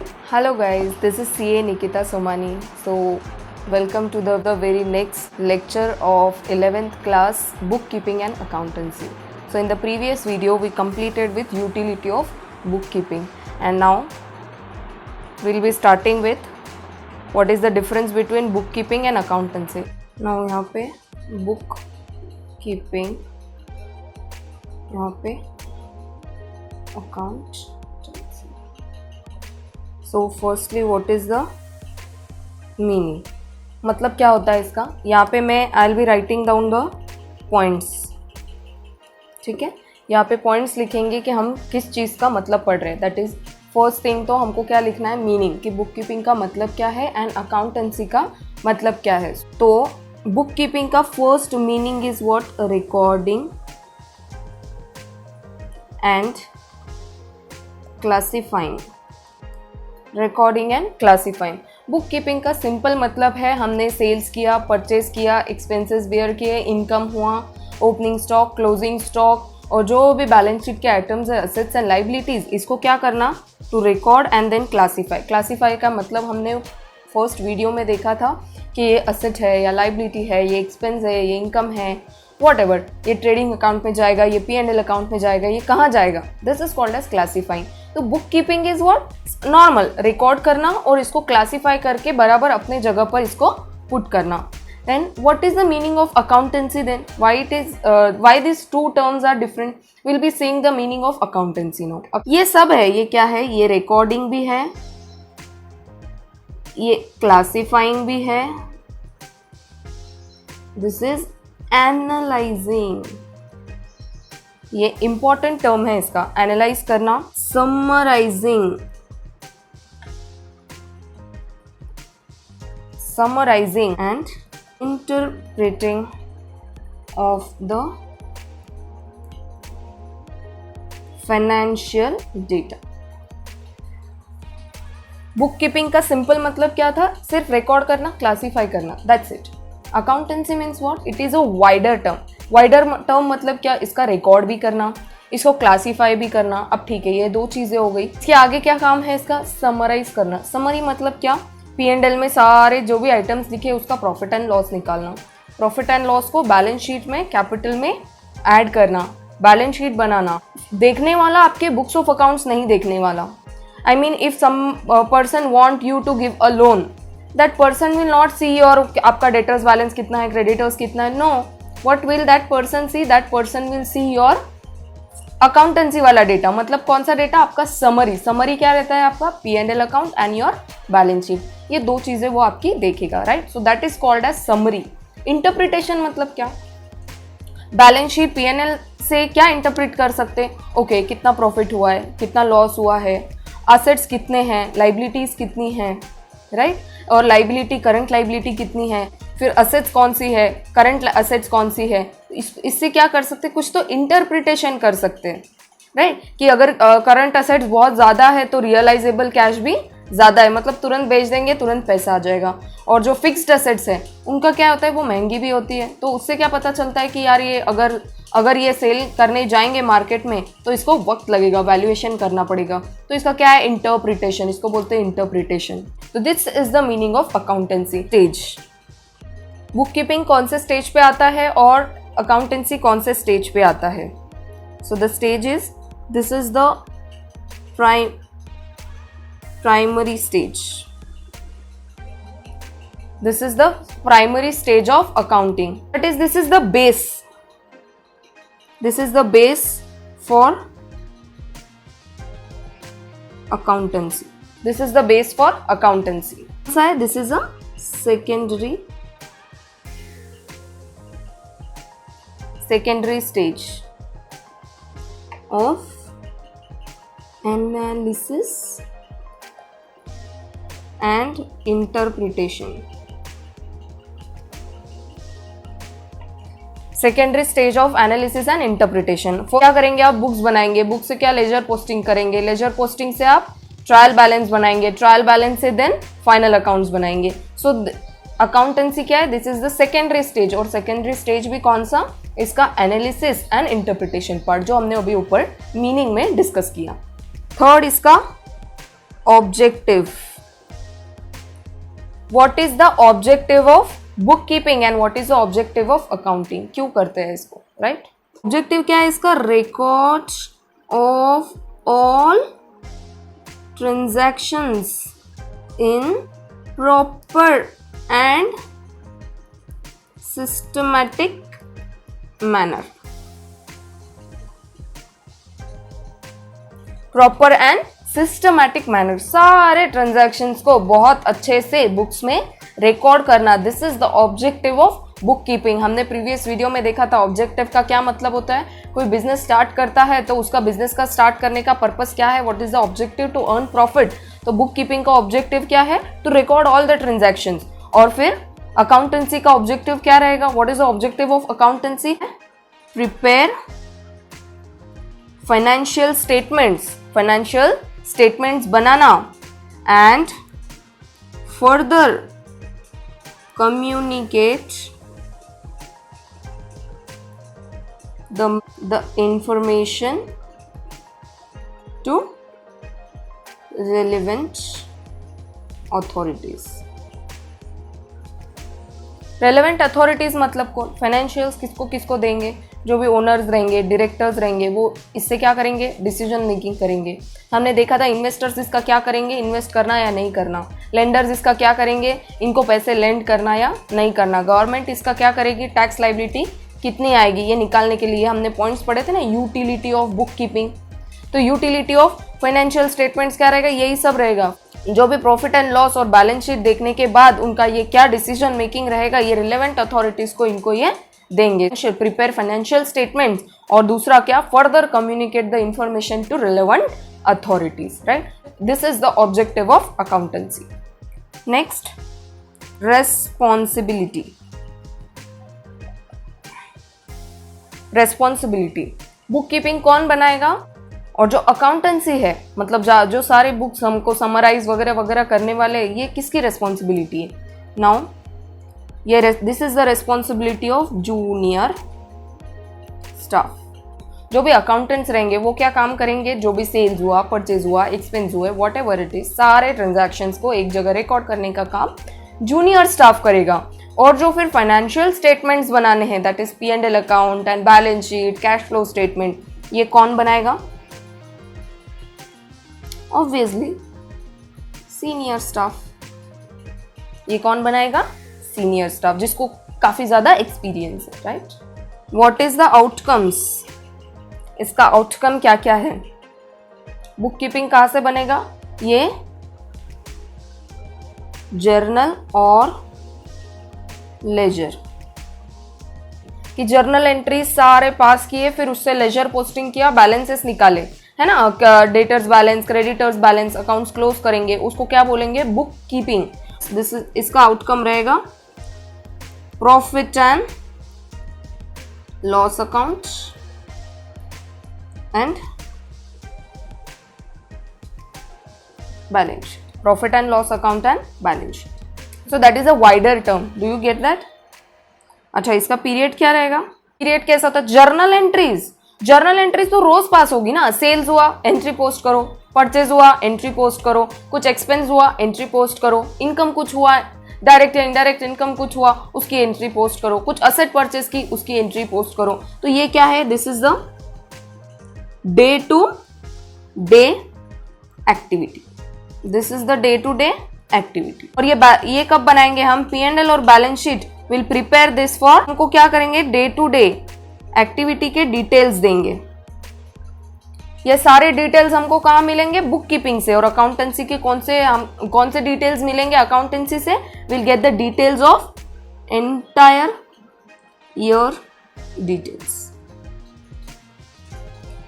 Hello guys, this is CA Nikita Somani. So welcome to the very next lecture of 11th class bookkeeping and accountancy. So in the previous video we completed with utility of bookkeeping, and now we'll be starting with what is the difference between bookkeeping and accountancy. Now यहाँ पे bookkeeping, यहाँ पे account. So firstly what is the meaning, मतलब क्या होता है इसका। यहाँ पे मैं I will be writing down the points, ठीक है। यहाँ पे पॉइंट्स लिखेंगे कि हम किस चीज़ का मतलब पढ़ रहे हैं। दैट इज़ फर्स्ट थिंग, तो हमको क्या लिखना है, मीनिंग, कि बुक कीपिंग का मतलब क्या है एंड अकाउंटेंसी का मतलब क्या है। तो बुक कीपिंग का first meaning is what, recording and classifying. Recording and classifying. Book keeping का सिंपल मतलब है हमने सेल्स किया, परचेज किया, एक्सपेंसेस बेयर किए, इनकम हुआ, ओपनिंग स्टॉक, क्लोजिंग स्टॉक, और जो भी बैलेंस शीट के आइटम्स है, असेट्स एंड लाइबिलिटीज़, इसको क्या करना, to record and then classify. Classify का मतलब हमने फर्स्ट वीडियो में देखा था कि ये असेट है या लाइबिलिटी है, ये एक्सपेंस है, ये इनकम है, वॉट एवर, ये ट्रेडिंग अकाउंट में जाएगा, ये P&L अकाउंट में जाएगा, ये कहाँ जाएगा, this is called as classifying. तो book keeping is what, normal record करना और इसको क्लासीफाई करके बराबर अपने जगह पर इसको पुट करना। Then what is the meaning of accountancy, then why this two terms are different, will be seeing the meaning of accountancy no. ये सब है, ये क्या है, ये रिकॉर्डिंग भी है, ये क्लासीफाइंग भी है, दिस इज एनालाइजिंग। ये इंपॉर्टेंट टर्म है इसका, एनालाइज करना, summarising and interpreting of the financial data. Book keeping का सिंपल मतलब क्या था, सिर्फ रिकॉर्ड करना, क्लासीफाई करना, that's it. Accountancy means what, it is a wider term. Wider term मतलब क्या, इसका रिकॉर्ड भी करना, इसको क्लासीफाई भी करना। अब ठीक है, ये दो चीज़ें हो गई। इसके आगे क्या काम है इसका, समराइज करना। समरी मतलब क्या, P&L में सारे जो भी आइटम्स लिखे उसका प्रॉफिट एंड लॉस निकालना, प्रॉफिट एंड लॉस को बैलेंस शीट में, कैपिटल में ऐड करना, बैलेंस शीट बनाना। देखने वाला आपके बुक्स ऑफ अकाउंट्स नहीं देखने वाला। I mean, if some person want you to give a loan, that person will not see your आपका debtors balance कितना है, creditors कितना है, no. What will that person see? That person will see your accountancy वाला data. मतलब कौन सा data, आपका समरी। समरी क्या रहता है आपका, P&L account and your balance sheet, ये दो चीज़ें वो आपकी देखेगा, right. So that is called as summary. Interpretation मतलब क्या, बैलेंस शीट P&L से क्या इंटरप्रिट कर सकते, ओके, कितना प्रॉफिट हुआ है, कितना लॉस हुआ है, असेट्स कितने हैं, लाइबिलिटीज़ कितनी हैं, राइट, और लाइबिलिटी, करंट लाइबिलिटी कितनी है, फिर असेट्स कौन सी है, करंट असेट्स कौन सी है। इससे क्या कर सकते, कुछ तो इंटरप्रिटेशन कर सकते हैं, राइट, कि अगर करंट असेट्स बहुत ज़्यादा है तो रियलाइजेबल कैश भी ज़्यादा है, मतलब तुरंत बेच देंगे, तुरंत पैसा आ जाएगा। और जो फिक्स्ड असेट्स है उनका क्या होता है, वो महंगी भी होती है। तो उससे क्या पता चलता है कि यार ये अगर ये सेल करने जाएंगे मार्केट में तो इसको वक्त लगेगा, वैल्यूएशन करना पड़ेगा। तो इसका क्या है, इंटरप्रिटेशन, इसको बोलते हैं इंटरप्रिटेशन। तो this is the meaning of accountancy. Stage, book keeping कौन से स्टेज पे आता है और अकाउंटेंसी कौन से स्टेज पे आता है। So the stage is, this is the primary stage. This is the primary stage of accounting. That is, this is the base. This is the base for accountancy. This is the base for accountancy. This is a secondary stage of analysis and interpretation. Secondary stage of analysis and interpretation. क्या करेंगे आप, books बनाएंगे, book से क्या, ledger posting करेंगे, ledger posting से आप trial balance बनाएंगे, ट्रायल बैलेंस से देन फाइनल अकाउंट्स बनाएंगे। सो अकाउंटेंसी क्या है, this is the secondary stage. और सेकेंडरी स्टेज भी कौन सा, इसका एनालिसिस एंड इंटरप्रिटेशन पार्ट, जो हमने अभी ऊपर मीनिंग में डिस्कस किया। थर्ड इसका objective, what is the objective of book keeping and what is the objective of accounting, क्यों करते हैं इसको, राइट? ऑब्जेक्टिव क्या है इसका? Record of all transactions in proper and systematic manner, proper and systematic manner, सारे transactions को बहुत अच्छे से बुक्स में रिकॉर्ड करना, this is the objective of book keeping. हमने प्रीवियस वीडियो में देखा था ऑब्जेक्टिव का क्या मतलब होता है। कोई बिजनेस स्टार्ट करता है तो उसका बिजनेस का स्टार्ट करने का पर्पस क्या है, what is the objective? To earn profit. तो बुक कीपिंग का ऑब्जेक्टिव क्या है? To record all the transactions. और फिर अकाउंटेंसी का ऑब्जेक्टिव क्या रहेगा? What is the objective of accountancy? Prepare financial statements, financial statements बनाना and further communicate the information to relevant authorities. Relevant authorities मतलब कौन? फाइनेंशियल्स किसको किसको देंगे? जो भी ओनर्स रहेंगे, डायरेक्टर्स रहेंगे, वो इससे क्या करेंगे? डिसीजन मेकिंग करेंगे। हमने देखा था इन्वेस्टर्स इसका क्या करेंगे? इन्वेस्ट करना या नहीं करना। लेंडर्स इसका क्या करेंगे? इनको पैसे लेंड करना या नहीं करना। गवर्नमेंट इसका क्या करेगी? टैक्स लाइबिलिटी कितनी आएगी ये निकालने के लिए हमने पॉइंट्स पढ़े थे ना, यूटिलिटी ऑफ बुक कीपिंग। तो यूटिलिटी ऑफ फाइनेंशियल स्टेटमेंट्स क्या रहेगा? यही सब रहेगा। जो भी प्रॉफिट एंड लॉस और बैलेंस शीट देखने के बाद उनका ये क्या डिसीजन मेकिंग रहेगा, ये रिलेवेंट अथॉरिटीज को इनको ये देंगे। प्रिपेयर फाइनेंशियल स्टेटमेंट्स और दूसरा क्या? Further communicate the information to relevant authorities, right? This is the objective of accountancy. Next, responsibility. Responsibility book keeping कौन बनाएगा? और जो अकाउंटेंसी है मतलब जो सारे बुक्स हमको समराइज वगैरह वगैरह करने वाले, ये किसकी रेस्पॉन्सिबिलिटी है? नाउ ये this is the responsibility of junior staff. जो भी अकाउंटेंट्स रहेंगे वो क्या काम करेंगे? जो भी सेल्स हुआ, परचेज हुआ, एक्सपेंस हुए, वॉट एवर इट इज, सारे ट्रांजैक्शंस को एक जगह रिकॉर्ड करने का काम जूनियर स्टाफ करेगा। और जो फिर फाइनेंशियल स्टेटमेंट्स बनाने हैं, that is P&L account and balance sheet, cash flow statement, ये कौन बनाएगा? Obviously senior staff. ये कौन बनाएगा? सीनियर स्टाफ, जिसको काफी ज्यादा एक्सपीरियंस है, right? What is the outcomes? इसका आउटकम क्या क्या है? बुक कीपिंग कहां से बनेगा? ये जर्नल और लेजर कि जर्नल एंट्री सारे पास किए, फिर उससे लेजर पोस्टिंग किया, बैलेंसेस निकाले, है ना, debtors balance, creditors balance, accounts close करेंगे, उसको क्या बोलेंगे? Book keeping. दिस इज, इसका आउटकम रहेगा profit and loss account and balance sheet, profit and loss account and balance sheet. So that is a wider term, do you get that? अच्छा, इसका period क्या रहेगा? पीरियड कैसा होता है? Journal entries, journal entries तो रोज पास होगी ना। सेल्स हुआ, एंट्री पोस्ट करो, परचेज हुआ, एंट्री पोस्ट करो, कुछ एक्सपेंस हुआ, एंट्री पोस्ट करो, इनकम कुछ हुआ, डायरेक्ट या इनडायरेक्ट इनकम कुछ हुआ, उसकी एंट्री पोस्ट करो, कुछ असेट परचेज की, उसकी एंट्री पोस्ट करो। तो ये क्या है? This is the day to day activity, this is the day to day activity. और ये कब बनाएंगे हम? P&L और balance sheet will prepare this for, हमको क्या करेंगे? डे टू डे एक्टिविटी के डिटेल्स देंगे। ये सारे डिटेल्स हमको कहाँ मिलेंगे? बुक कीपिंग से। और अकाउंटेंसी के कौन से डिटेल्स मिलेंगे अकाउंटेंसी से? Will get the details of entire year details.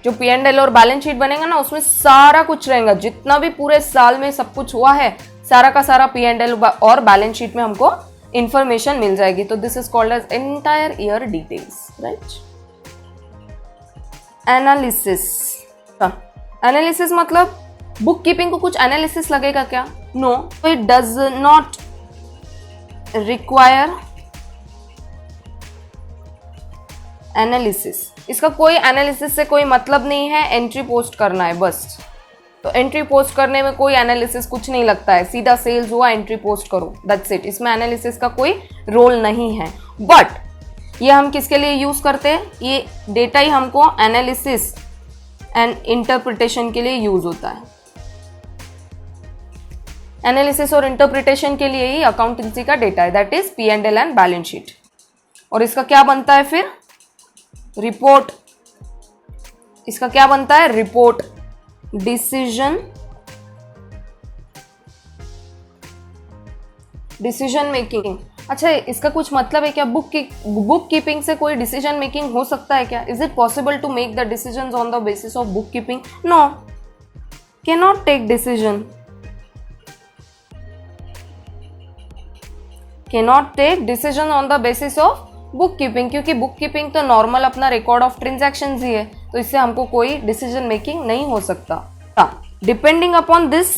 जो P&L और बैलेंस शीट बनेगा ना, उसमें सारा कुछ रहेगा, जितना भी पूरे साल में सब कुछ हुआ है, सारा का सारा P&L और बैलेंस शीट में हमको इंफॉर्मेशन मिल जाएगी। तो this is called as entire year details, right? Analysis. Analysis मतलब बुक कीपिंग को कुछ एनालिसिस लगेगा क्या? No, it does not require analysis. इसका कोई एनालिसिस से कोई मतलब नहीं है, एंट्री पोस्ट करना है बस। तो एंट्री पोस्ट करने में कोई एनालिसिस कुछ नहीं लगता है, सीधा सेल्स हुआ एंट्री पोस्ट करो, दैट्स इट। इसमें एनालिसिस का कोई रोल नहीं है। बट ये हम किसके लिए यूज करते हैं, ये डेटा ही हमको एनालिसिस एंड इंटरप्रिटेशन के लिए यूज होता है। एनालिसिस और इंटरप्रिटेशन के लिए ही अकाउंटेंसी का डेटा है, that is P&L and balance sheet. और इसका क्या बनता है फिर, रिपोर्ट। इसका क्या बनता है, रिपोर्ट, डिसीजन मेकिंग। अच्छा, इसका कुछ मतलब है क्या, बुक कीपिंग से कोई डिसीजन मेकिंग हो सकता है क्या? Is it possible to make the decisions on the basis of book keeping? No, can not take decision, cannot take decision on the basis of book keeping, क्योंकि book keeping तो normal अपना record of transactions ही है, तो इससे हमको कोई decision making नहीं हो सकता। Depending upon this,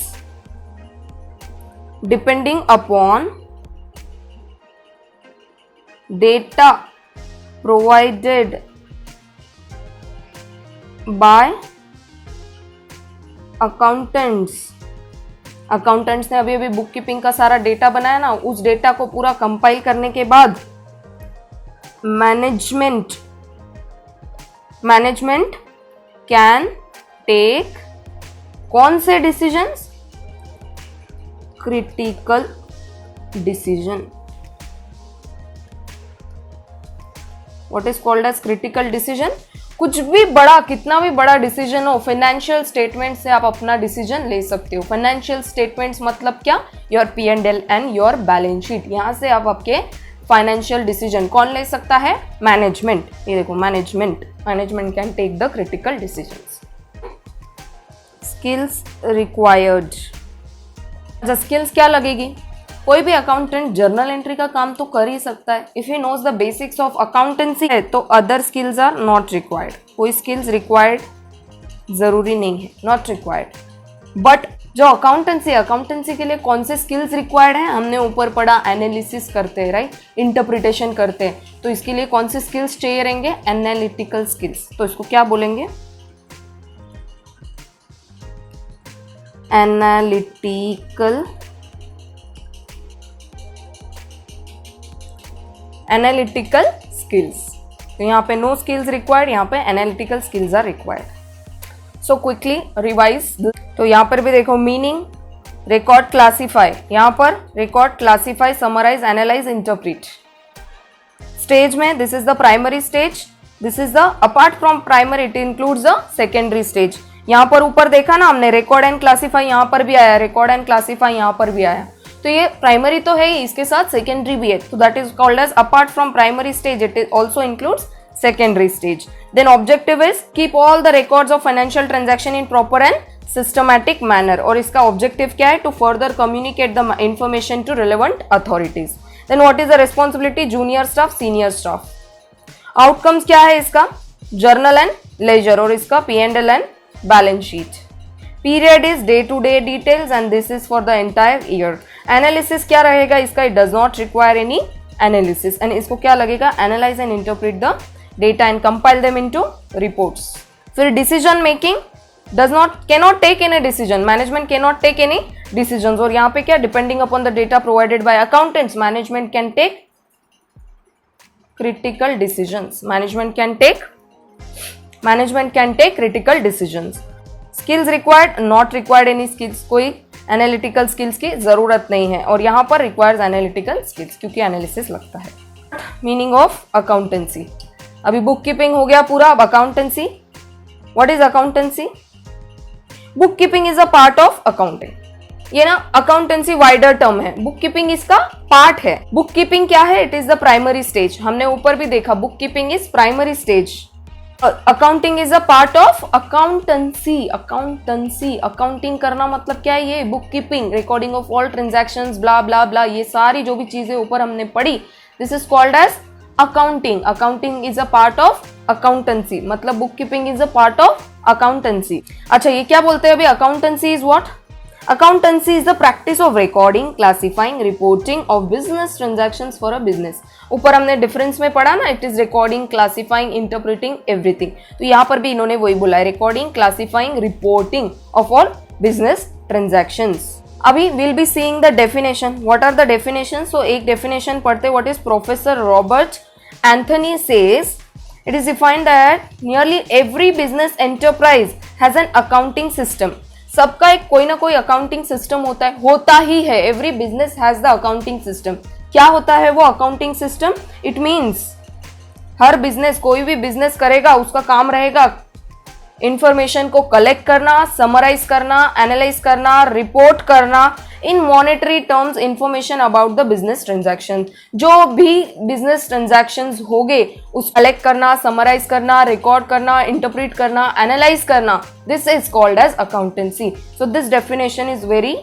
depending upon data provided by accountants, accountants ने अभी अभी बुक कीपिंग का सारा डेटा बनाया ना, उस डेटा को पूरा कंपाइल करने के बाद मैनेजमेंट कैन टेक कौन से decisions, critical decision. What is called as critical decision? कुछ भी बड़ा, कितना भी बड़ा डिसीजन हो, फाइनेंशियल स्टेटमेंट से आप अपना डिसीजन ले सकते हो। फाइनेंशियल स्टेटमेंट्स मतलब क्या, your P&L and your balance sheet. यहां से आप आपके फाइनेंशियल डिसीजन कौन ले सकता है, मैनेजमेंट। ये देखो, management can take the critical decisions. Skills required. अच्छा, स्किल्स क्या लगेगी, कोई भी अकाउंटेंट जर्नल एंट्री का काम तो कर ही सकता है। If he knows the basics of accountancy है तो other skills are not required. कोई स्किल्स रिक्वायर्ड जरूरी नहीं है, नॉट रिक्वायर्ड। बट जो अकाउंटेंसी के लिए कौन से स्किल्स रिक्वायर्ड है, हमने ऊपर पढ़ा, एनालिसिस करते हैं, राइट, इंटरप्रिटेशन करते हैं, तो इसके लिए कौन से स्किल्स चाहिए रहेंगे, एनालिटिकल स्किल्स। तो इसको क्या बोलेंगे, एनालिटिकल स्किल्स। तो यहाँ पे नो स्किल्स रिक्वायर्ड, यहाँ पे analytical skills are required. So quickly revise. तो यहाँ पर भी देखो, मीनिंग, रिकॉर्ड, क्लासीफाई। यहाँ पर record, classify, summarise, analyse, interpret. Stage में this is the primary stage, this is the apart from primary it includes the secondary stage. यहाँ पर ऊपर देखा ना हमने, रिकॉर्ड एंड क्लासीफाई यहाँ पर भी आया, रिकॉर्ड एंड क्लासीफाई यहाँ पर भी आया। तो ये प्राइमरी तो है ही, इसके साथ सेकेंडरी भी है, तो that is called as apart from primary stage it also includes secondary stage. Then objective is keep all the records of financial transaction in proper and systematic manner. और इसका objective क्या है, to further communicate the information to relevant authorities. Then what is the responsibility, junior staff, senior staff. Outcomes क्या है इसका, journal and ledger, और इसका P&L and balance sheet. Period is day to day details and this is for the entire year. Analysis क्या रहेगा इसका, it does not require any analysis, and इसको क्या लगेगा, analyze and interpret the data and compile them into reports. फिर decision making cannot take any decision, management cannot take any decisions, और यहाँ पे क्या, depending upon the data provided by accountants, management can take critical decisions. Management can take critical decisions. Skills required, not required any skills, कोई analytical skills की जरूरत नहीं है, और यहाँ पर रिक्वायर्स एनालिटिकल स्किल्स क्योंकि एनालिसिस लगता है। मीनिंग ऑफ अकाउंटेंसी, अभी बुक कीपिंग हो गया पूरा, अब accountancy. What is accountancy? Book keeping is a part of accounting. ये ना अकाउंटेंसी वाइडर टर्म है, बुक कीपिंग इसका पार्ट है। बुक कीपिंग क्या है, it is the primary stage, हमने ऊपर भी देखा, book keeping is primary stage, accounting is a part of accountancy. Accounting करना मतलब क्या है, ये book keeping, recording of all transactions, blah blah blah, ये सारी जो भी चीजें ऊपर हमने पढ़ी, this is called as accounting is a part of accountancy, मतलब book keeping is a part of accountancy. अच्छा, ये क्या बोलते हैं अभी, accountancy is what, accountancy is the practice of recording, classifying, reporting of business transactions for a business. ऊपर हमने difference में पढ़ा ना, it is recording, classifying, interpreting, everything. तो यहाँ पर भी इन्होंने वही बोला है, recording, classifying, reporting of all business transactions. अभी will be seeing the definition. What are the definition? So एक डेफिनेशन पढ़ते, what is professor Robert Anthony says, it is defined that nearly every business enterprise has an accounting system। सबका एक कोई ना कोई accounting system होता ही है। Every business has the accounting system. क्या होता है वो accounting system? It means her business, कोई भी बिजनेस करेगा, उसका काम रहेगा इंफॉर्मेशन को कलेक्ट करना, समराइज करना, एनालाइज करना, रिपोर्ट करना in monetary terms information about the business transaction. जो भी बिजनेस ट्रांजैक्शंस होंगे उस कलेक्ट करना, समराइज करना, रिकॉर्ड करना, इंटरप्रेट करना, एनालाइज करना, this is called as accountancy. So this definition is very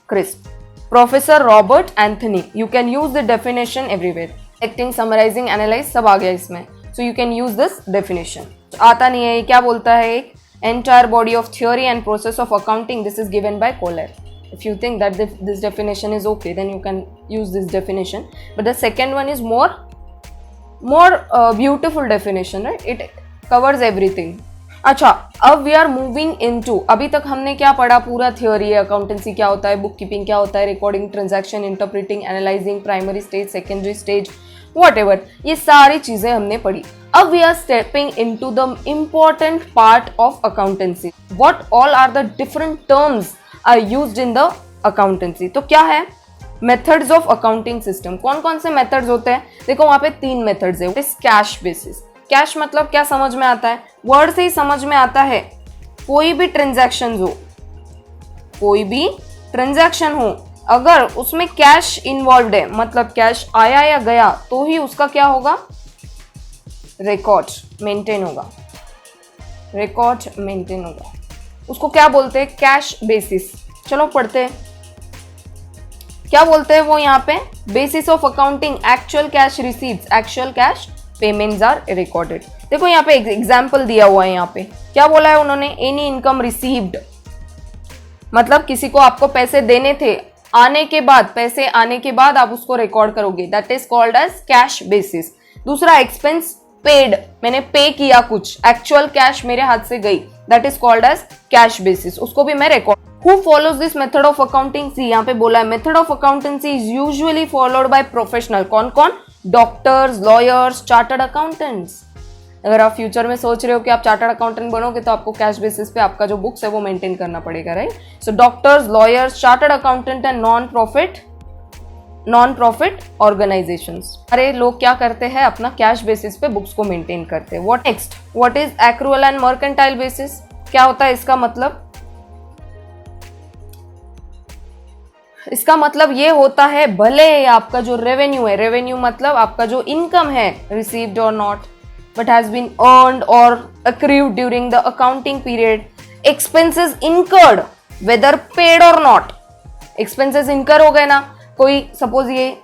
crisp. Professor Robert Anthony, you can use the definition everywhere. Acting, summarising, analyse सब आ गया इसमें, so you can use this definition. आता नहीं है, क्या बोलता है? एक entire body of theory and process of accounting, this is given by Kohler. If you think that this definition is okay, then you can use this definition. But the second one is more beautiful definition, right? It covers everything. अच्छा, अब we are moving into, अभी तक हमने क्या पढ़ा? पूरा theory है, accountancy क्या होता है, बुक कीपिंग क्या होता है, recording, transaction, interpreting, analysing, primary stage, secondary stage, whatever, ये सारी चीजें हमने पढ़ी। अब we are stepping into the important part of accountancy. What all are the different terms are used in the accountancy? तो क्या है? Methods of accounting system. कौन कौन से मेथड्स होते हैं? देखो वहां पे 3 मेथड्स है। Cash basis. कैश मतलब क्या समझ में आता है? वर्ड से ही समझ में आता है, कोई भी ट्रांजैक्शन हो, कोई भी ट्रांजैक्शन हो, अगर उसमें कैश इन्वॉल्व है, मतलब कैश आया या गया, तो ही उसका क्या होगा? रिकॉर्ड मेंटेन होगा। रिकॉर्ड मेंटेन होगा, उसको क्या बोलते हैं? Cash basis. चलो पढ़ते हैं, क्या बोलते हैं वो यहाँ पे? Basis of accounting, actual cash receives, actual cash payments are recorded. देखो यहाँ पे एग्जाम्पल दिया हुआ है। यहाँ पे क्या बोला है उन्होंने? एनी इनकम रिसीव्ड, मतलब किसी को आपको पैसे देने थे, आने के बाद, पैसे आने के बाद आप उसको रिकॉर्ड करोगे, that is called as cash basis. दूसरा एक्सपेंस पेड, मैंने पे किया कुछ, एक्चुअल कैश मेरे हाथ से गई, that is called as cash basis, उसको भी मैं record. Who follows this method of accounting? See यहाँ पे बोला है method of accountancy is usually followed by professional. कौन कौन? Doctors, lawyers, chartered accountants. अगर आप फ्यूचर में सोच रहे हो कि आप चार्टर्ड अकाउंटेंट बनोगे तो आपको कैश बेसिस पे आपका जो बुक्स है वो मेंटेन करना पड़ेगा, right? So doctors, lawyers, chartered accountant and non profit organisations. अरे लोग क्या करते हैं? अपना कैश बेसिस पे बुक्स को मेंटेन करते हैं। What next? What is accrual and mercantile basis? क्या होता है इसका मतलब? इसका मतलब ये होता है, भले आपका जो रेवेन्यू है, रेवेन्यू मतलब आपका जो इनकम है, रिसीव्ड और not, but has been earned or accrued during the accounting period, expenses incurred whether paid और नॉट। एक्सपेंसेस इनकर हो गए ना, कोई सपोज ये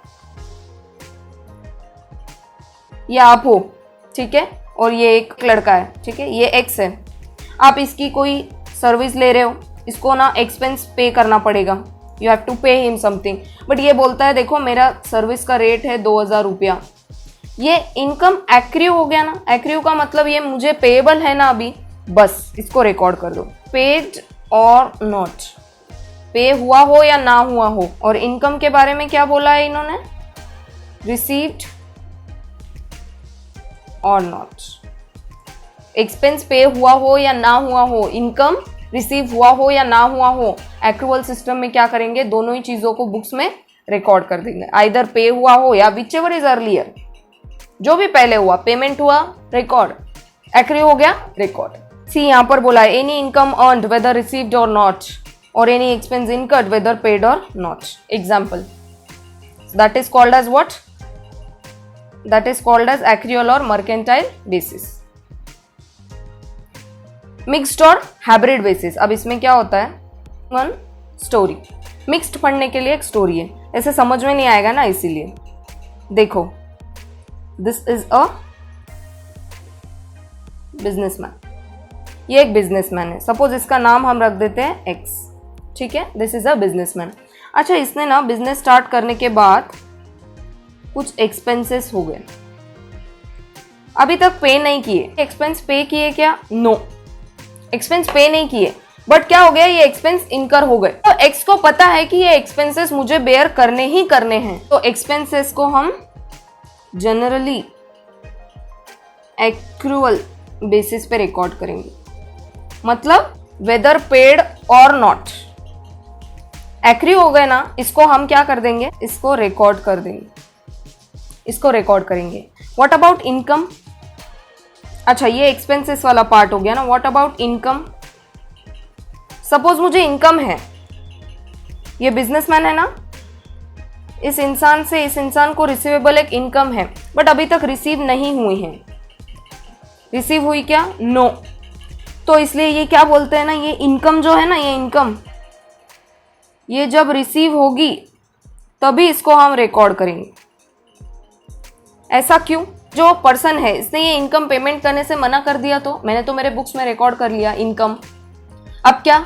आप हो, ठीक है, और ये एक लड़का है, ठीक है, ये एक्स है, आप इसकी कोई सर्विस ले रहे हो, इसको ना एक्सपेंस पे करना पड़ेगा, you have to pay him something, but ये बोलता है देखो मेरा सर्विस का रेट है 2000 रुपया, ये इनकम एक्रिव हो गया ना। एक्रिव का मतलब ये मुझे पेएबल है ना अभी, बस इसको रिकॉर्ड कर दो, पेड और नॉट, पे हुआ हो या ना हुआ हो। और इनकम के बारे में क्या बोला है इन्होंने? रिसीव्ड और नॉट। एक्सपेंस पे हुआ हो या ना हुआ हो, इनकम रिसीव हुआ हो या ना हुआ हो, एक्रूअल सिस्टम में क्या करेंगे? दोनों ही चीजों को बुक्स में रिकॉर्ड कर देंगे, आइदर पे हुआ हो या विच एवर इज अर्लियर, जो भी पहले हुआ, पेमेंट हुआ रिकॉर्ड, एक्रिव हो गया रिकॉर्ड। सी यहाँ पर बोला है any income earned whether received और नॉट, और any expense incurred whether paid और not. Example, that is called as what? That is called as accrual और मर्केंटाइल बेसिस। मिक्स्ड और हाइब्रिड बेसिस। अब इसमें क्या होता है? वन स्टोरी, मिक्स्ड पढ़ने के लिए एक स्टोरी है, ऐसे समझ में नहीं आएगा ना, इसीलिए देखो, दिस इज अ बिजनेसमैन, ये एक बिजनेसमैन है, सपोज इसका नाम हम रख देते हैं एक्स, ठीक है, दिस इज अ बिजनेसमैन। अच्छा, इसने ना बिजनेस स्टार्ट करने के बाद कुछ एक्सपेंसेस हो गए, अभी तक पे नहीं किए। एक्सपेंस पे किए क्या? नो, एक्सपेंस पे नहीं किए, बट क्या हो गया, ये एक्सपेंस इनकर हो गए। तो एक्स को पता है कि ये एक्सपेंसेस मुझे बेयर करने ही करने हैं, तो एक्सपेंसेस को हम जनरली एक्रूअल बेसिस पे रिकॉर्ड करेंगे, मतलब वेदर पेड और नॉट। एक्रू हो गए ना, इसको हम क्या कर देंगे, इसको रिकॉर्ड कर देंगे, इसको रिकॉर्ड करेंगे। What about income? अच्छा, ये एक्सपेंसेस वाला पार्ट हो गया ना। What about income? सपोज मुझे इनकम है, ये बिजनेसमैन है ना, इस इंसान से इस इंसान को रिसीवेबल एक इनकम है, बट अभी तक रिसीव नहीं हुई है। रिसीव हुई क्या? नो। तो इसलिए ये क्या बोलते हैं ना, ये इनकम जो है ना, ये इनकम, ये जब रिसीव होगी तभी इसको हम रिकॉर्ड करेंगे। ऐसा क्यों? जो पर्सन है इसने ये इनकम पेमेंट करने से मना कर दिया, तो मैंने तो मेरे बुक्स में रिकॉर्ड कर लिया इनकम। अब क्या,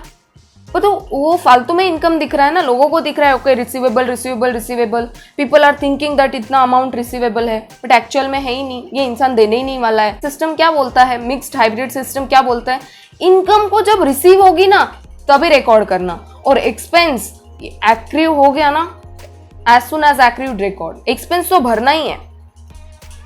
तो वो फालतू में इनकम दिख रहा है ना, लोगों को दिख रहा है okay receivable receivable receivable, people are thinking that इतना अमाउंट रिसीवेबल है, बट एक्चुअल में है ही नहीं, ये इंसान देने ही नहीं वाला है। सिस्टम क्या बोलता है, मिक्स्ड हाइब्रिड सिस्टम क्या बोलता है, इनकम को जब रिसीव होगी ना तभी रिकॉर्ड करना, और एक्सपेंस एक्रू हो गया ना, as soon as accrued record. Expense तो भरना ही है,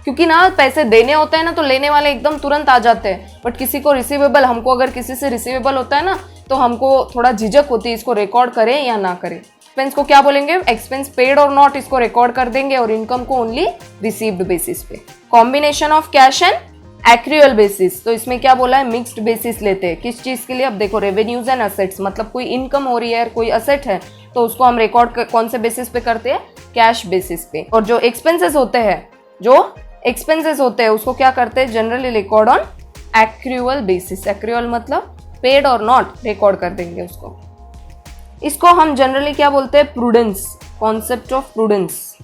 क्योंकि ना पैसे देने होते हैं ना तो लेने वाले एकदम तुरंत आ जाते हैं, बट किसी को रिसीवेबल, हमको अगर किसी से रिसीवेबल होता है ना तो हमको थोड़ा झिझक होती है, इसको रिकॉर्ड करें या ना करें। एक्सपेंस को क्या बोलेंगे, एक्सपेंस पेड और नॉट, इसको रिकॉर्ड कर देंगे, और इनकम को ओनली रिसीव्ड बेसिस पे। Combination of cash and accrual basis, तो इसमें क्या बोला है, मिक्स्ड बेसिस लेते हैं। किस चीज के लिए? अब देखो, रेवेन्यूज एंड असेट्स, मतलब कोई इनकम हो रही है, कोई असेट है, तो उसको हम रिकॉर्ड कौन से बेसिस पे करते हैं, कैश बेसिस पे। और जो एक्सपेंसेस होते हैं, उसको क्या करते हैं, generally record on accrual basis. Accrual मतलब पेड और नॉट, रिकॉर्ड कर देंगे उसको। इसको हम जनरली क्या बोलते हैं, प्रूडेंस, कॉन्सेप्ट ऑफ प्रूडेंस।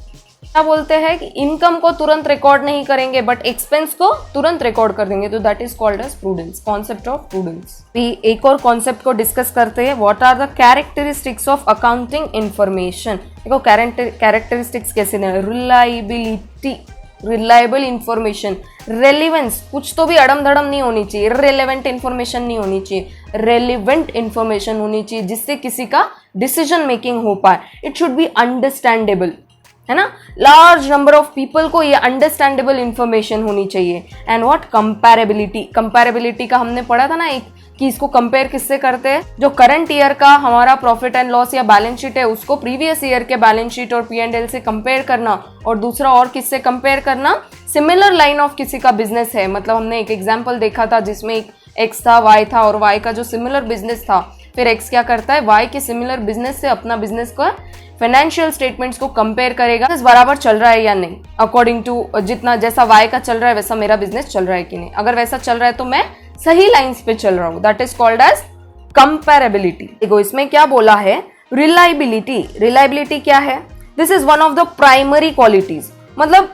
क्या बोलते हैं कि इनकम को तुरंत रिकॉर्ड नहीं करेंगे बट एक्सपेंस को तुरंत रिकॉर्ड कर देंगे, तो that is called as prudence, concept of prudence. एक और कॉन्सेप्ट को डिस्कस करते हैं, what are the characteristics of accounting information. देखो कैरेक्टरिस्टिक्स कैसे, रिलायबिलिटी, रिलायबल इंफॉर्मेशन, रेलिवेंस, कुछ तो भी अड़म धड़म नहीं होनी चाहिए, रिलेवेंट इंफॉर्मेशन नहीं होनी चाहिए, रेलिवेंट इंफॉर्मेशन होनी चाहिए जिससे किसी का डिसीजन मेकिंग हो पाए। इट शुड बी अंडरस्टैंडेबल, है ना, लार्ज नंबर ऑफ पीपल को ये अंडरस्टैंडेबल इंफॉर्मेशन होनी चाहिए। And what, कंपैरेबिलिटी। कंपैरेबिलिटी का हमने पढ़ा था ना एक, कि इसको कंपेयर किससे करते हैं, जो करंट ईयर का हमारा प्रॉफिट एंड लॉस या बैलेंस शीट है उसको प्रीवियस ईयर के बैलेंस शीट और P&L से कंपेयर करना, और दूसरा और किससे कंपेयर करना, सिमिलर लाइन ऑफ किसी का बिजनेस है। मतलब हमने एक एग्जाम्पल देखा था जिसमें एक एक्स था, वाई था, और वाई का जो सिमिलर बिजनेस था, फिर एक्स क्या करता है, वाई के सिमिलर बिजनेस से अपना बिजनेस का फाइनेंशियल स्टेटमेंट्स को कंपेयर करेगा, बराबर चल रहा है या नहीं, अकॉर्डिंग टू जितना जैसा वाई का चल रहा है वैसा मेरा बिजनेस चल रहा है कि नहीं। अगर वैसा चल रहा है तो मैं सही लाइंस पे चल रहा हूं, दैट इज कॉल्ड एज कंपैरेबिलिटी। देखो इसमें क्या बोला है, रिलायबिलिटी। रिलायबिलिटी क्या है, this is one of the primary qualities. मतलब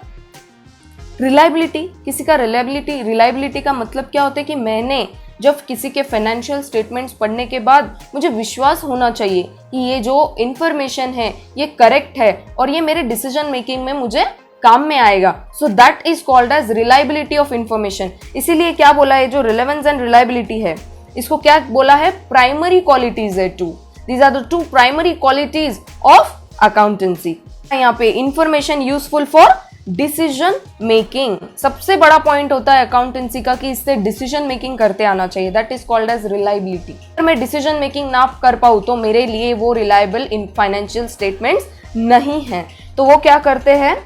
रिलायबिलिटी, किसी का रिलायबिलिटी का मतलब क्या होता है कि मैंने जब किसी के फाइनेंशियल स्टेटमेंट्स पढ़ने के बाद मुझे विश्वास होना चाहिए कि ये जो इंफॉर्मेशन है ये करेक्ट है और ये मेरे डिसीजन मेकिंग में मुझे काम में आएगा। So that is called as reliability of information. इसीलिए क्या बोला है, जो रिलेवेंस एंड रिलायबिलिटी है इसको क्या बोला है, प्राइमरी क्वालिटीज है two. These are the two primary qualities of accountancy. यहाँ पे information useful for decision making, सबसे बड़ा पॉइंट होता है अकाउंटेंसी का कि इससे डिसीजन मेकिंग करते आना चाहिए, that is called as reliability. अगर मैं डिसीजन मेकिंग ना कर पाऊँ तो मेरे लिए वो रिलायबल इन फाइनेंशियल स्टेटमेंट्स नहीं है। तो वो क्या करते हैं,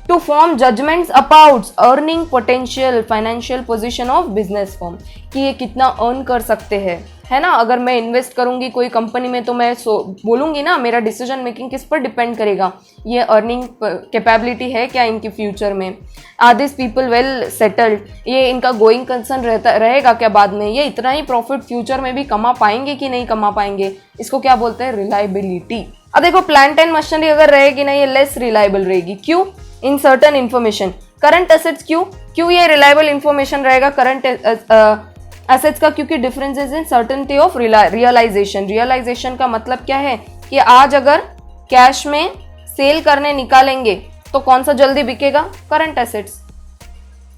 to form judgements about earning potential financial position of business firm, कि ये कितना अर्न कर सकते हैं, है ना। अगर मैं इन्वेस्ट करूंगी कोई कंपनी में तो मैं बोलूंगी ना मेरा डिसीजन मेकिंग किस पर डिपेंड करेगा, ये अर्निंग कैपेबिलिटी है क्या इनके फ्यूचर में, are this people well settled, ये इनका गोइंग कंसर्न रहेगा क्या बाद में, ये इतना ही प्रॉफिट फ्यूचर में भी कमा पाएंगे कि नहीं कमा पाएंगे, इसको क्या बोलते हैं, रिलायबिलिटी। अब देखो प्लांट एंड मशीनरी अगर रहेगी ना ये लेस रिलायबल रहेगी, क्यों, uncertain information. Current assets क्यों ये रिलायबल इंफॉर्मेशन रहेगा करंट एसेट्स का, क्योंकि differences uncertainty of realisation. Realisation का मतलब क्या है कि आज अगर कैश में सेल करने निकालेंगे तो कौन सा जल्दी बिकेगा, करंट एसेट्स,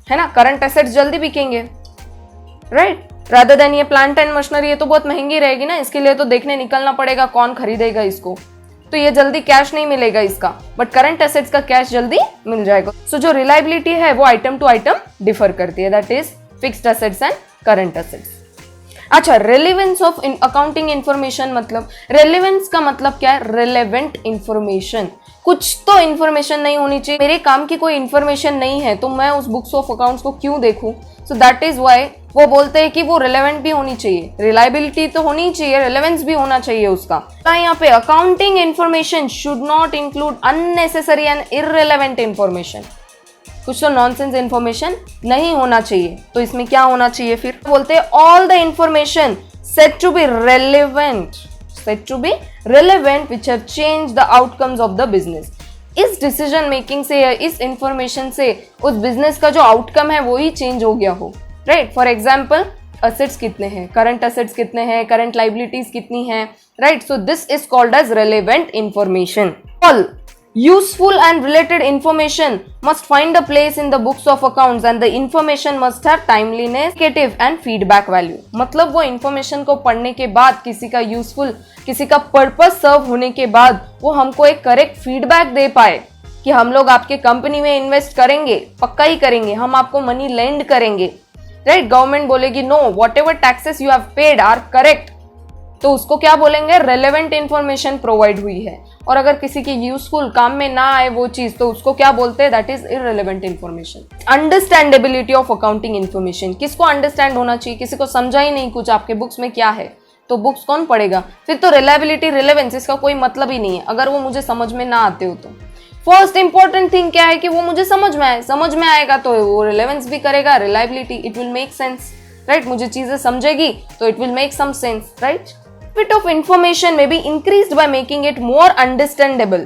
है ना, करंट एसेट्स जल्दी बिकेंगे, राइट। रादर देन ये प्लांट एंड मशीनरी, ये तो बहुत महंगी रहेगी ना, इसके लिए तो देखने निकलना पड़ेगा कौन खरीदेगा इसको, तो ये जल्दी कैश नहीं मिलेगा इसका, बट करंट एसेट्स का कैश जल्दी मिल जाएगा। सो जो रिलायबिलिटी है वो आइटम टू आइटम डिफर करती है, that is fixed assets and current assets. अच्छा, रेलेवेंस ऑफ अकाउंटिंग इंफॉर्मेशन, मतलब रेलेवेंस का मतलब क्या है? रेलेवेंट इंफॉर्मेशन, कुछ तो इंफॉर्मेशन नहीं होनी चाहिए, मेरे काम की कोई इंफॉर्मेशन नहीं है तो मैं उस बुक्स ऑफ अकाउंट्स को क्यों देखूं? सो दैट इज व्हाई वो बोलते हैं कि वो रिलेवेंट भी होनी चाहिए, रिलायबिलिटी तो होनी चाहिए, रिलेवेंस भी होना चाहिए उसका। यहाँ पे accounting information should not include unnecessary and irrelevant information, कुछ तो नॉनसेंस इंफॉर्मेशन नहीं होना चाहिए। तो इसमें क्या होना चाहिए? फिर बोलते हैं all the information set to be relevant, which have changed the outcomes of the business। इस डिसीजन मेकिंग से या इस इंफॉर्मेशन से उस बिजनेस का जो आउटकम है वो ही चेंज हो गया हो, राइट। फॉर एग्जाम्पल, असेट्स कितने हैं, करंट असेट्स कितने हैं, करंट लाइबिलिटीज कितनी हैं, right. So this is called as relevant information. All useful and related information must find a place in the books of accounts and the information must have timeliness, indicative and feedback value। मतलब वो information को पढ़ने के बाद किसी का useful, किसी का पर्पस सर्व होने के बाद वो हमको एक करेक्ट फीडबैक दे पाए कि हम लोग आपके कंपनी में इन्वेस्ट करेंगे, पक्का ही करेंगे, हम आपको मनी लेंड करेंगे, राइट। गवर्नमेंट बोलेगी no, whatever taxes you have paid are correct, तो उसको क्या बोलेंगे? रेलेवेंट इंफॉर्मेशन प्रोवाइड हुई है। और अगर किसी की यूजफुल काम में ना आए वो चीज, तो उसको क्या बोलते हैं? That is irrelevant information. Understandability of accounting information, किसको अंडरस्टैंड होना चाहिए? किसी को समझा ही नहीं कुछ आपके बुक्स में क्या है, तो बुक्स कौन पढ़ेगा? फिर तो रिलायबिलिटी, रिलेवेंस, इसका कोई मतलब ही नहीं है अगर वो मुझे समझ में ना आते हो तो। फर्स्ट इंपॉर्टेंट थिंग क्या है कि वो मुझे समझ में आए, समझ में आएगा तो वो रिलेवेंस भी करेगा, reliability, it will make sense, right. मुझे चीजें समझेगी तो it will make some sense, right. Bit of information may be increased by making it more understandable,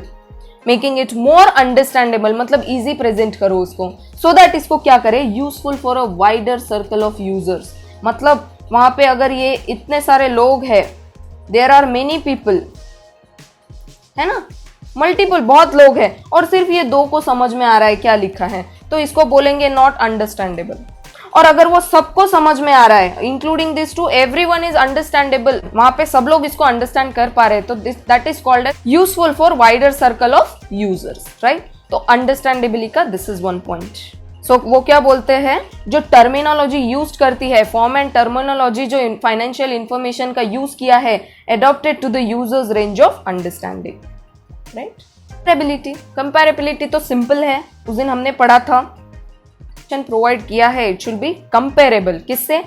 मतलब easy present करो उसको, so that इसको क्या करे? useful for a wider circle of users। मतलब वहां पे अगर ये इतने सारे लोग हैं, there are many people, है ना, मल्टीपल, बहुत लोग हैं, और सिर्फ ये दो को समझ में आ रहा है क्या लिखा है, तो इसको बोलेंगे नॉट अंडरस्टैंडेबल। और अगर वो सबको समझ में आ रहा है, including this to everyone is understandable, वहां पे सब लोग इसको अंडरस्टैंड कर पा रहे हैं, तो that is called as useful for wider circle of users, right. तो अंडरस्टैंडेबिलिटी का this is one point. So वो क्या बोलते हैं? जो टर्मिनोलॉजी यूज करती है, फॉर्म एंड टर्मिनोलॉजी जो फाइनेंशियल इंफॉर्मेशन का यूज किया है, adopted to the users range of understanding, right. Comparability तो सिंपल है, उस दिन हमने पढ़ा था, प्रोवाइड किया है, इट शुड बी कंपेरेबल। किससे?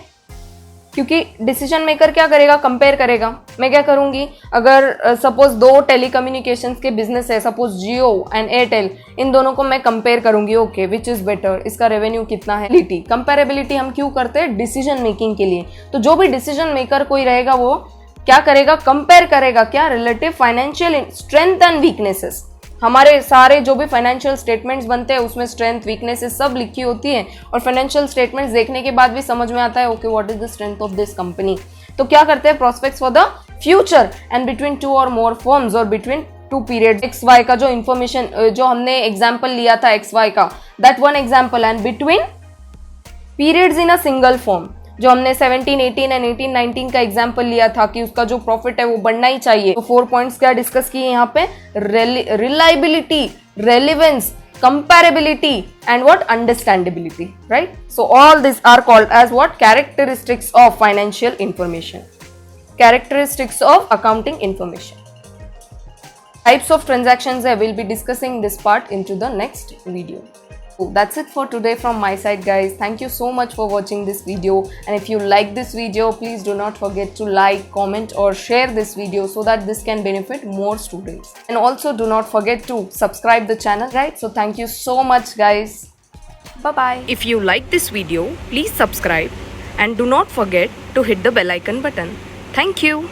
क्योंकि डिसीजन मेकर क्या करेगा? कंपेयर करेगा। मैं क्या करूंगी? अगर सपोज दो टेलीकम्युनिकेशंस के बिजनेस है, सपोज जियो एंड एयरटेल, इन दोनों को मैं कंपेयर करूंगी, ओके विच इज बेटर, इसका रेवेन्यू कितना है। कंपेरेबिलिटी हम क्यों करते हैं? डिसीजन मेकिंग के लिए। तो जो भी डिसीजन मेकर कोई रहेगा वो क्या करेगा? कंपेयर करेगा, क्या? Relative financial strength and weaknesses. हमारे सारे जो भी फाइनेंशियल स्टेटमेंट्स बनते हैं उसमें स्ट्रेंथ, वीकनेसेस सब लिखी होती है, और फाइनेंशियल स्टेटमेंट्स देखने के बाद भी समझ में आता है okay what is the strength of this company. तो क्या करते हैं? Prospects for the future and between two or more firms और between two period. X Y का जो इन्फॉर्मेशन, जो हमने एग्जाम्पल लिया था एक्स वाई का, that one example, and between periods in a single form, जो हमने 17, 18 एंड 18, 19 का एग्जाम्पल लिया था कि उसका जो प्रॉफिट है वो बढ़ना ही चाहिए। तो 4 पॉइंट्स क्या डिस्कस किए यहाँ पे? Reliability, relevance, comparability and what? Understandability, right? So all these are called as what? Characteristics of financial information, characteristics of accounting information. Types of transactions, I will be discussing this part into the next video. So that's it for today from my side, guys. Thank you so much for watching this video, and if you like this video, please do not forget to like, comment or share this video so that this can benefit more students. And also do not forget to subscribe the channel, right? So thank you so much, guys. Bye bye. If you like this video, please subscribe and do not forget to hit the bell icon button. Thank you.